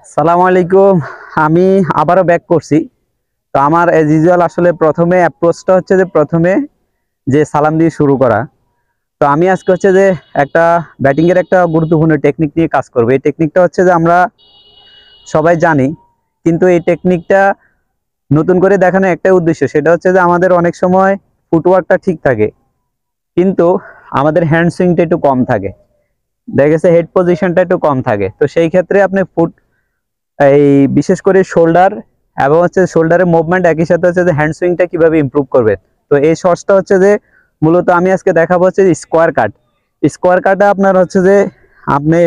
সালাম আলাইকুম। আমি আবারও ব্যাক করছি। তো আমার এজ ইউজুয়াল আসলে প্রথমে অ্যাপ্রোচটা হচ্ছে যে প্রথমে যে সালাম দিয়ে শুরু করা। তো আমি আজকে হচ্ছে যে একটা ব্যাটিং এর একটা গুরুত্বপূর্ণ টেকনিক নিয়ে কাজ করব। এই টেকনিকটা হচ্ছে যে আমরা সবাই জানি, কিন্তু এই টেকনিকটা নতুন করে দেখানো একটাই উদ্দেশ্য, সেটা হচ্ছে যে আমাদের অনেক সময় ফুটওয়ার্কটা ঠিক থাকে, কিন্তু আমাদের হ্যান্ড সুইংটা একটু কম থাকে। দেখা গেছে হেড পজিশনটা একটু কম থাকে। তো সেই ক্ষেত্রে আপনি এই বিশেষ করে শোল্ডার এবং হচ্ছে শোল্ডারের মুভমেন্ট, একই সাথে হচ্ছে যে হ্যান্ড সুইংটা কিভাবে ইমপ্রুভ করবে। তো এই শর্টসটা হচ্ছে যে মূলত আমি আজকে দেখাবো হচ্ছে স্কোয়ার কাট। স্কোয়ার কাটে আপনার হচ্ছে যে আপনি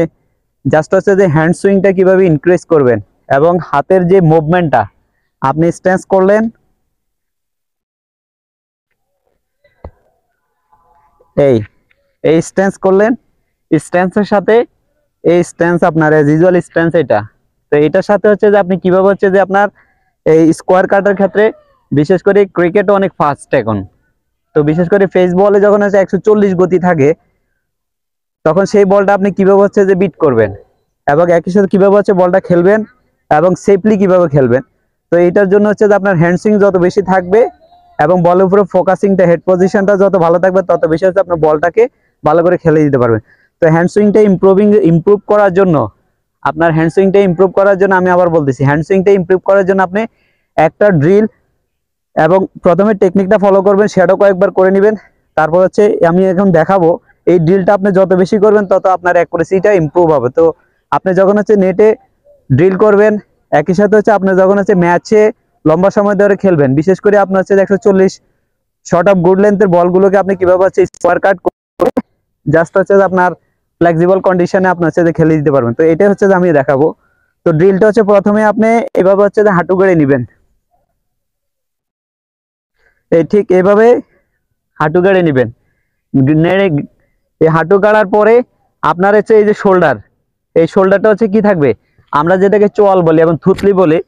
জাস্ট হচ্ছে যে হ্যান্ড সুইংটা কিভাবে ইনক্রিজ করবেন এবং হাতের যে মুভমেন্টটা আপনি স্ট্যান্স করলেন, এই এই স্ট্যান্স করলেন, স্ট্যান্সের সাথে এই স্ট্যান্স আপনার এজ ইউজুয়াল স্ট্যান্স এটা। তো এটার সাথে হচ্ছে যে আপনি কিভাবে হচ্ছে যে আপনার এই স্কোয়ার কাটার ক্ষেত্রে, বিশেষ করে ক্রিকেটও অনেক ফাস্ট এখন। তো বিশেষ করে ফেস বলে যখন হচ্ছে 140 গতি থাকে, তখন সেই বলটা আপনি কিভাবে হচ্ছে যে বিট করবেন এবং একই সাথে কিভাবে হচ্ছে বলটা খেলবেন এবং সেফলি কিভাবে খেলবেন। তো এইটার জন্য হচ্ছে যে আপনার হ্যান্ড সুইং যত বেশি থাকবে এবং বলের উপরে ফোকাসিংটা, হেড পজিশনটা যত ভালো থাকবে, তত বেশি হচ্ছে আপনার বলটাকে ভালো করে খেলে দিতে পারবেন। তো হ্যান্ড সুইংটা ইমপ্রুভ করার জন্য, আপনার হ্যান্ড সুইংটা ইমপ্রুভ করার জন্য আমি আবার বলতেছি, হ্যান্ড সুইংটা ইমপ্রুভ করার জন্য আপনি একটা ড্রিল এবং প্রথমে টেকনিকটা ফলো করবেন, সেটাও কয়েকবার করে নেবেন। তারপর হচ্ছে আমি এখন দেখাবো, এই ড্রিলটা আপনি যত বেশি করবেন তত আপনার অ্যাকুরেসিটা ইমপ্রুভ হবে। তো আপনি যখন হচ্ছে নেটে ড্রিল করবেন, একই সাথে হচ্ছে আপনি যখন হচ্ছে ম্যাচে লম্বা সময় ধরে খেলবেন, বিশেষ করে আপনার হচ্ছে 140 শর্ট অফ গুড লেন্থের বলগুলোকে আপনি কিভাবে হচ্ছে স্কোয়ার কাট করে জাস্ট হচ্ছে যে আপনার ফ্লেক্সিবল কন্ডিশনে আপনি হচ্ছে যে খেলে দিতে পারবেন। তো এটা হচ্ছে যে আমি দেখাবো। তো ড্রিলটা হচ্ছে প্রথমে আপনি এভাবে হচ্ছে যে হাঁটু গেড়ে নেবেন, এই ঠিক এভাবে হাঁটু গেড়ে নেবেন। নেড়ে এই হাঁটু গাড়ার পরে আপনার হচ্ছে এই যে শোল্ডার, এই শোল্ডারটা হচ্ছে কি থাকবে, আমরা যেটাকে চোয়াল বলি এবং থুতলি বলি।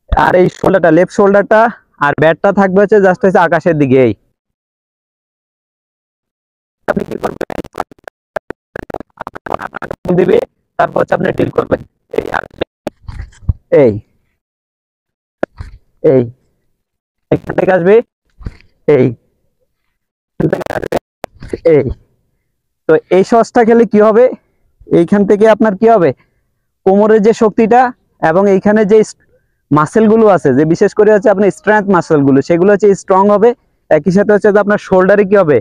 আর এই শোল্ডারটা, লেফট শোল্ডারটা আর ব্যাটটা থাকবে হচ্ছে জাস্ট হচ্ছে আকাশের দিকে। এই আপনি কি করবেন, দিবে, তারপর হচ্ছে আপনি ডিল করবেন। এই এই এই এখান থেকে আসবে, এই এই। তো এই শটটা খেলে কি হবে, এইখান থেকে আপনার কি হবে, কোমরের যে শক্তিটা এবং এইখানে যে মাসেল গুলো আছে, যে বিশেষ করে হচ্ছে আপনার স্ট্রেংথ মাসেল গুলো, সেগুলো হচ্ছে স্ট্রং হবে। একই সাথে হচ্ছে যে আপনার শোল্ডারে কি হবে,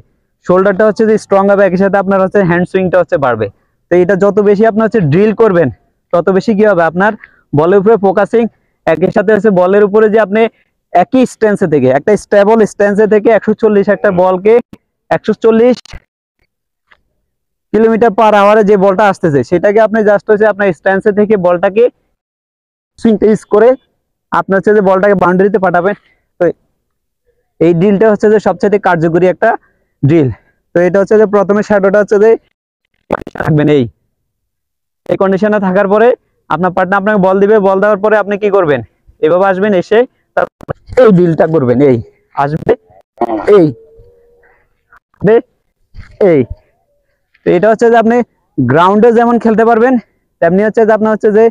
শোল্ডারটা হচ্ছে যে স্ট্রং হবে, একই সাথে আপনার হচ্ছে হ্যান্ড সুইংটা হচ্ছে বাড়বে। তো এটা যত বেশি আপনার হচ্ছে ড্রিল করবেন, তত বেশি কি হবে, আপনার বলের উপরে ফোকাসিং, একই সাথে হচ্ছে বলের উপরে যে আপনি একই স্ট্যান্সে থেকে, একটা স্টেবল স্ট্যান্সে থেকে 140 একটা বলকে 140 কিলোমিটার পার আওয়ারে যে বলটা আসতেছে, সেটাকে আপনি জাস্ট হচ্ছে আপনার স্ট্যান্সে থেকে বলটাকে সুইংটা ইউজ করে আপনার হচ্ছে যে বলটাকে বাউন্ডারিতে পাঠাবেন। তো এই ড্রিলটা হচ্ছে যে সবচেয়ে কার্যকরী একটা ড্রিল। তো এটা হচ্ছে যে প্রথমে শ্যাডোটা হচ্ছে যে থাকবেন, এই এই কন্ডিশনে থাকার পরে আপনার পার্টনার আপনাকে বল দিবে, বল দেওয়ার পরে আপনি কি করবেন, এভাবে আসবেন, এসে তারপর এই ড্রিলটা করবেন, এই আসবে, এই এই। তো এটা হচ্ছে যে আপনি গ্রাউন্ডে যেমন খেলতে পারবেন, তেমনি হচ্ছে যে আপনার হচ্ছে যে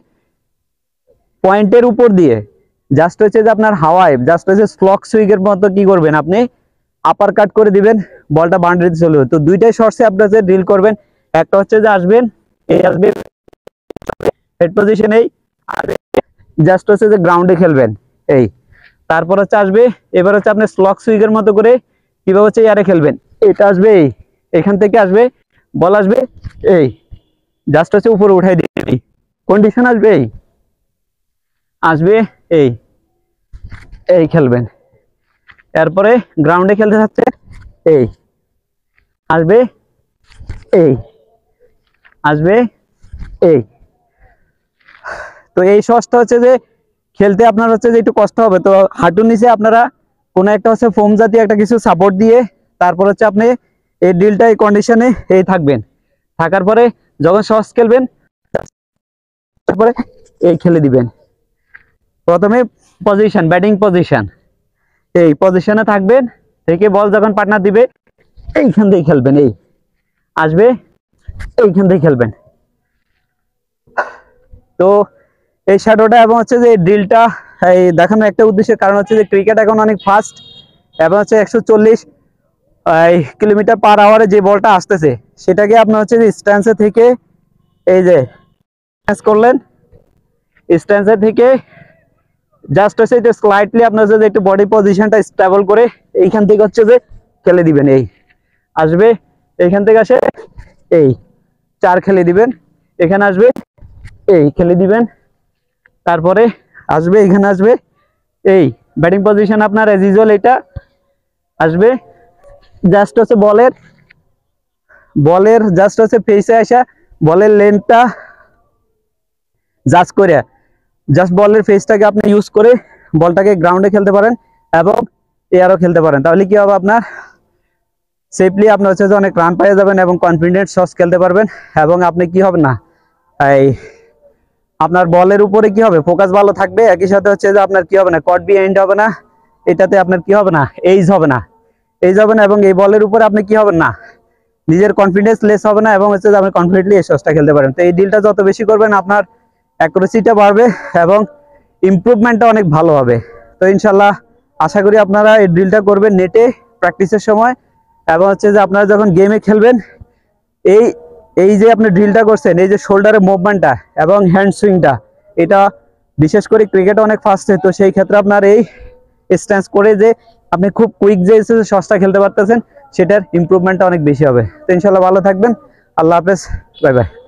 পয়েন্টের উপর দিয়ে জাস্ট হচ্ছে যে আপনার হাওয়ায় জাস্ট হচ্ছে স্লক সুইগের মতো কি করবেন, আপনি আপার কাট করে দিবেন, বলটা বাউন্ডারিতে চলে যাবে। তো দুইটাই শর্টসে আপনার যে ড্রিল করবেন, একটা হচ্ছে যে আসবেন, এই আসবে হেড পজিশনেই, আর জাস্ট হচ্ছে যে গ্রাউন্ডে খেলবেন, এই। তারপর হচ্ছে আসবে, এবার হচ্ছে আপনি স্লক সুইগের মতো করে কিভাবে হচ্ছে এয়ারে খেলবেন, এটা আসবে, এই এখান থেকে আসবে, বল আসবে, এই জাস্ট হচ্ছে উপরে উঠাই দিবি, কন্ডিশন আসবে, এই আসবে, এই এই খেলবেন। এরপরে গ্রাউন্ডে খেলতে থাকছে, এই আসবে, এই আসবে, এই। তো এই শটটা হচ্ছে যে খেলতে আপনার হচ্ছে যে একটু কষ্ট হবে। তো হাঁটুর নিচে আপনারা কোনো একটা হচ্ছে ফোম জাতীয় একটা কিছু সাপোর্ট দিয়ে, তারপর হচ্ছে আপনি এই ড্রিলটা এই কন্ডিশনে এই থাকবেন, থাকার পরে যখন শর্টস খেলবেন, তারপরে এই খেলে দিবেন। প্রথমে পজিশন, ব্যাটিং পজিশন, এই পজিশনে থাকবেন, থেকে বল যখন পার্টনার দিবে এইখান থেকে খেলবেন, এই আসবে, এইখান থেকে খেলবেন। তো এই শ্যাডোটা এবং হচ্ছে যে ড্রিলটা এই দেখানোর একটা উদ্দেশ্যের কারণ হচ্ছে যে ক্রিকেট এখন অনেক ফাস্ট এবং হচ্ছে 140 কিলোমিটার পার আওয়ারে যে বলটা আসতেছে সেটাকে আপনার হচ্ছে যে স্ট্যান্সে থেকে এই যে করলেন, স্ট্যান্সে থেকে জাস্ট হচ্ছে এটা স্লাইটলি আপনার হচ্ছে যে একটু বডি পজিশনটা স্টেবল করে এইখান থেকে হচ্ছে যে খেলে দিবেন, এই আসবে এইখান থেকে আসে এই 4 খেলে দিবেন, এখানে আসবে এই খেলে দিবেন, তারপরে আসবে এখানে আসবে এই ব্যাটিং পজিশন আপনার অ্যাজ ইউজুয়াল এটা আসবে, জাস্ট হচ্ছে বলের জাস্ট হচ্ছে ফেসে আসা বলের লেন্থটা জাস্ট করে জাস্ট বলের ফেসটাকে আপনি ইউজ করে বলটাকে গ্রাউন্ডে খেলতে পারেন এবং এয়ারও খেলতে পারেন। তাহলে কি হবে, আপনার সেফলি আপনার হচ্ছে যে অনেক রান পেয়ে যাবেন এবং কনফিডেন্ট শটস খেলতে পারবেন এবং আপনি কি হবে না এই আপনার বলের উপরে কি হবে ফোকাস ভালো থাকবে, একই সাথে হচ্ছে যে আপনার কি হবে না কট বি এন্ড হবে না, এটাতে আপনার কি হবে না এইজ হবে না এবং এই বলের উপরে আপনি কি হবেন না নিজের কনফিডেন্স লেস হবে না এবং হচ্ছে যে আপনি কনফিডেন্টলি এই শটসটা খেলতে পারেন। তো এই ডিলটা যত বেশি করবেন আপনার অ্যাকুরেসিটা বাড়বে এবং ইমপ্রুভমেন্টটা অনেক ভালো হবে। তো ইনশাল্লাহ আশা করি আপনারা এই ড্রিলটা করবেন নেটে প্র্যাকটিসের সময় এবং হচ্ছে যে আপনারা যখন গেমে খেলবেন এই এই যে আপনি ড্রিলটা করছেন এই যে শোল্ডারের মুভমেন্টটা এবং হ্যান্ড সুইংটা এটা বিশেষ করে ক্রিকেটে অনেক ফাস্ট হয়, তো সেই ক্ষেত্রে আপনার এই স্ট্যান্স করে যে আপনি খুব কুইক যে শটসটা খেলতে পারতেছেন সেটার ইমপ্রুভমেন্টটা অনেক বেশি হবে। তো ইনশাল্লাহ ভালো থাকবেন, আল্লাহ হাফেজ, বাই বাই।